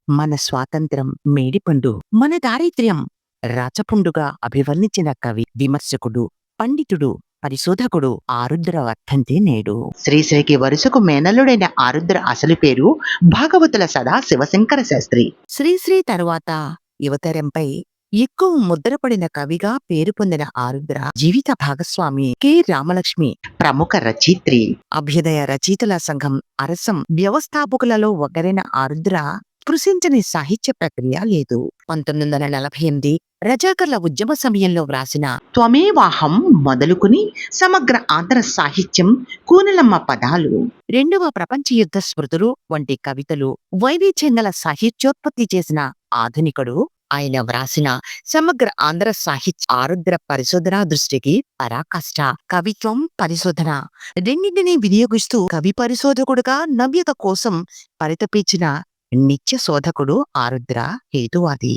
మన స్వాతంత్రం మేడిపండు, మన దారిద్ర్యం రాచపుండుగా అభివర్ణించిన కవి, విమర్శకుడు, పండితుడు, పరిశోధకుడు ఆరుద్ర వర్ధంతి నేడు. శ్రీశ్రీకి వరుసకు మేనల్లుడైన ఆరుద్ర అసలు పేరు భాగవతుల సదా శివశంకర శాస్త్రి. శ్రీశ్రీ తరువాత యువతరంపై ఎక్కువ ముద్రపడిన కవిగా పేరు పొందిన ఆరుద్ర జీవిత భాగస్వామి కె రామలక్ష్మి, ప్రముఖ రచయిత్రి. అభ్యుదయ రచయితల సంఘం అరసం వ్యవస్థాపకులలో ఒకరైన ఆరుద్ర స్పృశించని సాహిత్య ప్రక్రియ లేదు. 1948 రజాకర్ల ఉద్యమ సమయంలో వ్రాసిన త్వమేవాహం మొదలుకుని సమగ్ర ఆంధ్ర సాహిత్యం, కూనలమ్మ పదాలు, రెండవ ప్రపంచ యుద్ధ స్మృతులు వంటి కవితలు వైవిధ్యం గల సాహిత్యోత్పత్తి చేసిన ఆధునికుడు. ఆయన వ్రాసిన సమగ్ర ఆంధ్ర సాహిత్య ఆరుద్ర పరిశోధన దృష్టికి పరాకాష్ట. కవిత్వం, పరిశోధన రెండింటినీ వినియోగిస్తూ కవి పరిశోధకుడుగా నవ్యత కోసం పరితపించిన నిత్య శోధకుడు ఆరుద్ర హేతువాది.